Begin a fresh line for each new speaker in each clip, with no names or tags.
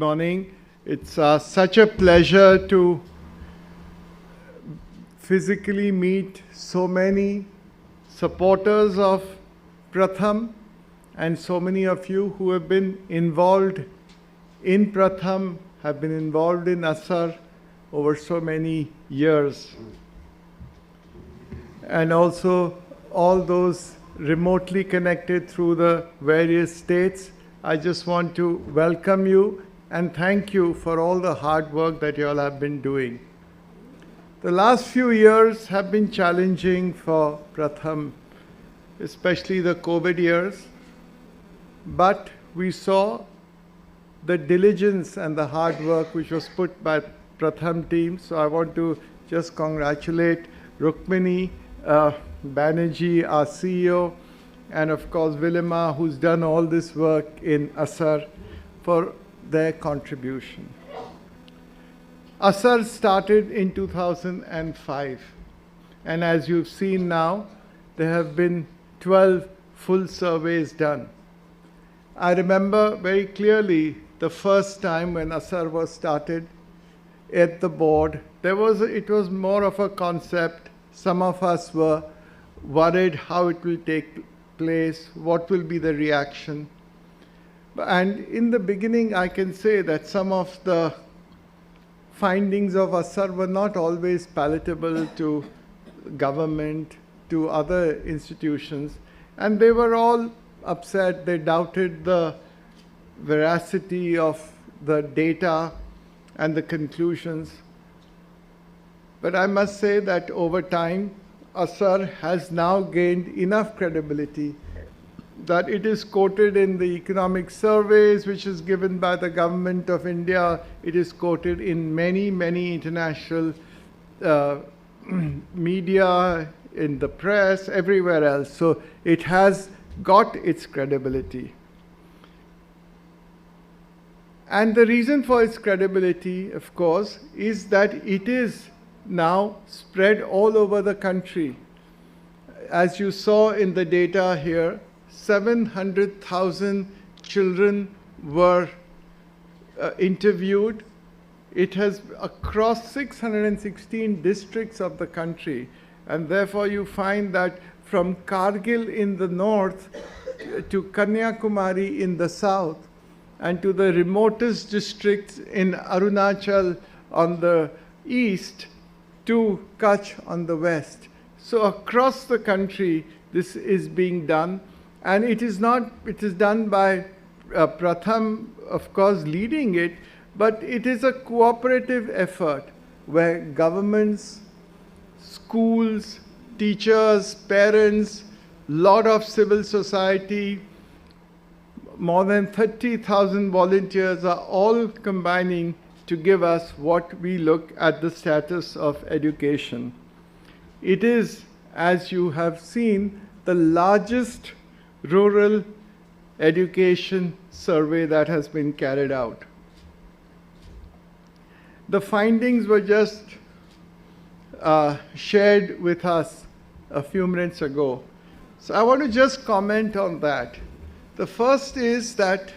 morning. It's such a pleasure to physically meet so many supporters of Pratham and so many of you who have been involved in Pratham, have been involved in ASER over so many years. And also all those remotely connected through the various states. I just want to welcome you and thank you for all the hard work that you all have been doing. The last few years have been challenging for Pratham, especially the COVID years, but we saw the diligence and the hard work which was put by Pratham team. So I want to just congratulate Rukmini Banerjee, our CEO, and of course Vilima, who's done all this work in ASER, for their contribution. ASER started in 2005, and as you've seen now, there have been 12 full surveys done. I remember very clearly the first time when ASER was started at the board, it was more of a concept. Some of us were worried how it will take place, what will be the reaction. And in the beginning, I can say that some of the findings of ASER were not always palatable to government, to other institutions, and they were all upset. They doubted the veracity of the data and the conclusions. But I must say that over time, ASER has now gained enough credibility that it is quoted in the economic surveys, which is given by the government of India. It is quoted in many, many international media, in the press, everywhere else. So it has got its credibility. And the reason for its credibility, of course, is that it is now spread all over the country. As you saw in the data here, 700,000 children were interviewed. It has across 616 districts of the country. And therefore you find that from Kargil in the north to Kanyakumari in the south, and to the remotest districts in Arunachal on the east, to Kutch on the west. So across the country, this is being done. And it is done by Pratham, of course, leading it, but it is a cooperative effort where governments, schools, teachers, parents, lot of civil society, more than 30,000 volunteers are all combining to give us what we look at the status of education. It is, as you have seen, the largest rural education survey that has been carried out. The findings were just shared with us a few minutes ago. So I want to just comment on that. The first is that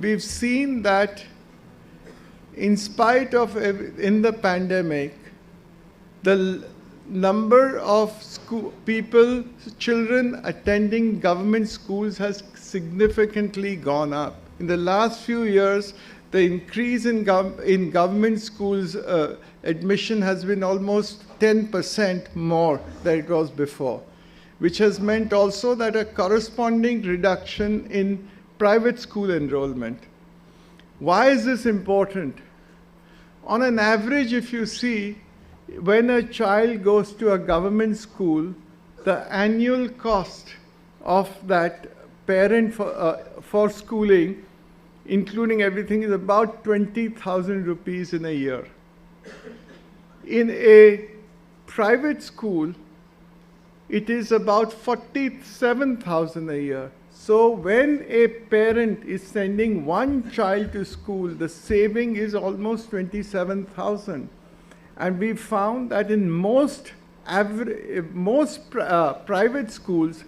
we've seen that in spite of in the pandemic, the number of children attending government schools has significantly gone up. In the last few years, the increase in government schools admission has been almost 10% more than it was before, which has meant also that a corresponding reduction in private school enrollment. Why is this important? On an average, if you see, when a child goes to a government school, the annual cost of that parent for schooling, including everything, is about 20,000 rupees in a year. In a private school, it is about 47,000 a year. So when a parent is sending one child to school, the saving is almost 27,000. And we found that in most private schools,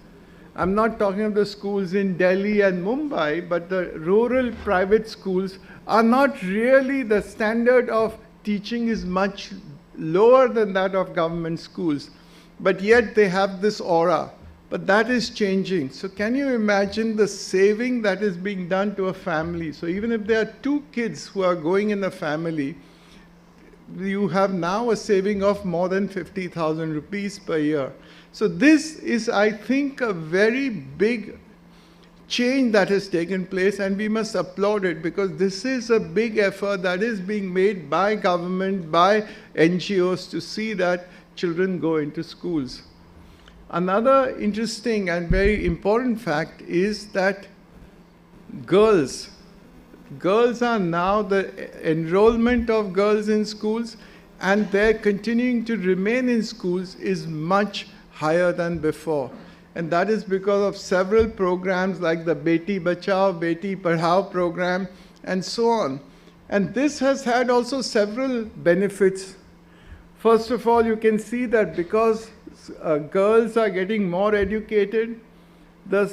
I'm not talking of the schools in Delhi and Mumbai, but the rural private schools are not really, the standard of teaching is much lower than that of government schools. But yet they have this aura. But that is changing. So can you imagine the saving that is being done to a family? So even if there are 2 kids who are going in a family, you have now a saving of more than 50,000 rupees per year. So this is, I think, a very big change that has taken place, and we must applaud it, because this is a big effort that is being made by government, by NGOs, to see that children go into schools. Another interesting and very important fact is that girls are now, the enrollment of girls in schools and their continuing to remain in schools is much higher than before. And that is because of several programs like the Beti Bachao, Beti Padhao program, and so on. And this has had also several benefits. First of all, you can see that because girls are getting more educated, the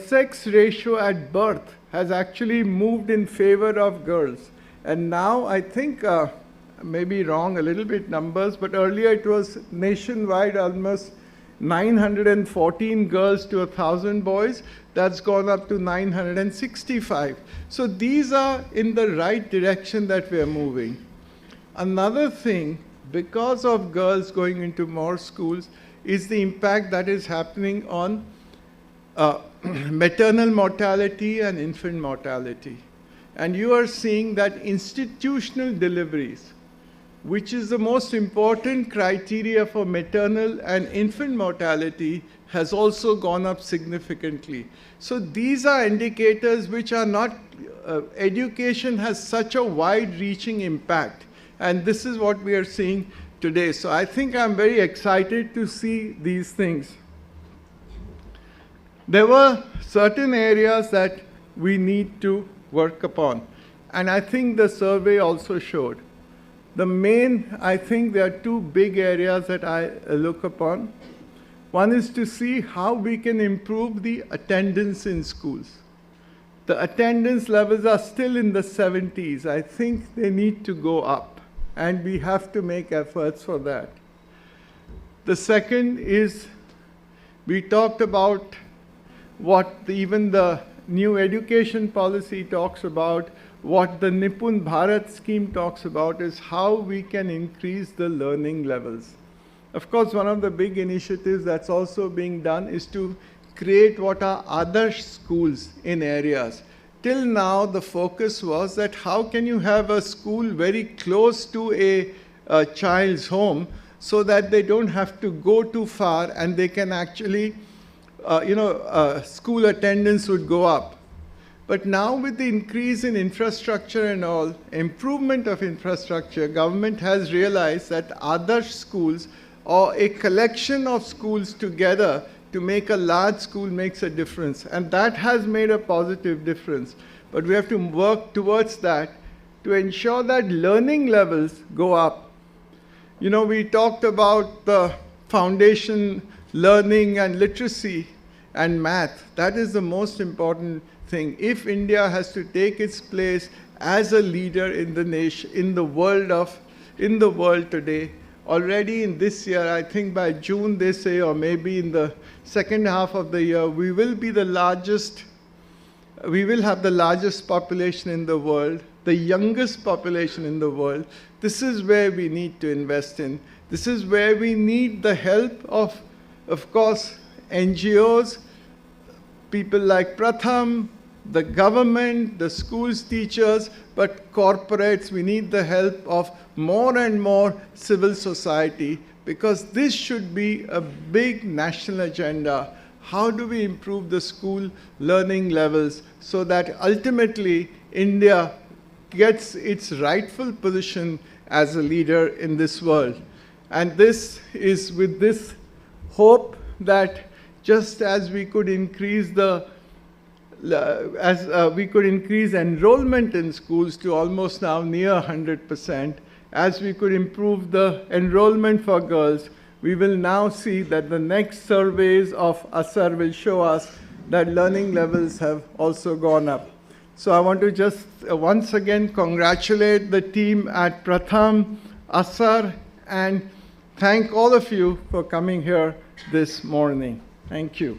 sex ratio at birth has actually moved in favor of girls. And now I think, maybe wrong a little bit numbers, but earlier it was nationwide almost 914 girls to 1,000 boys. That's gone up to 965. So these are in the right direction that we are moving. Another thing, because of girls going into more schools, is the impact that is happening on maternal mortality and infant mortality. And you are seeing that institutional deliveries, which is the most important criteria for maternal and infant mortality, has also gone up significantly. So these are indicators which are not, education has such a wide-reaching impact. And this is what we are seeing today. So I think I'm very excited to see these things. There were certain areas that we need to work upon. And I think the survey also showed. The main, I think there are 2 big areas that I look upon. One is to see how we can improve the attendance in schools. The attendance levels are still in the 70s. I think they need to go up, and we have to make efforts for that. The second is, we talked about what even the new education policy talks about, what the Nipun Bharat scheme talks about, is how we can increase the learning levels. Of course, one of the big initiatives that's also being done is to create what are other schools in areas. Till now, the focus was that how can you have a school very close to a child's home so that they don't have to go too far and they can actually, school attendance would go up. But now with the increase in infrastructure and all, improvement of infrastructure, government has realized that other schools or a collection of schools together to make a large school makes a difference. And that has made a positive difference. But we have to work towards that to ensure that learning levels go up. You know, we talked about the foundation learning and literacy and math. That is the most important thing. If India has to take its place as a leader in the nation, in the world today, already in this year, I think by June they say, or maybe in the second half of the year, we will have the largest population in the world, the youngest population in the world. This is where we need to invest in. This is where we need the help of course, NGOs, people like Pratham, the government, the schools, teachers, but corporates. We need the help of more and more civil society, because this should be a big national agenda. How do we improve the school learning levels so that ultimately India gets its rightful position as a leader in this world? And this is with this hope that just as we could increase enrollment in schools to almost now near 100%, as we could improve the enrollment for girls, we will now see that the next surveys of ASER will show us that learning levels have also gone up. So I want to just once again congratulate the team at Pratham, ASER, and thank all of you for coming here this morning. Thank you.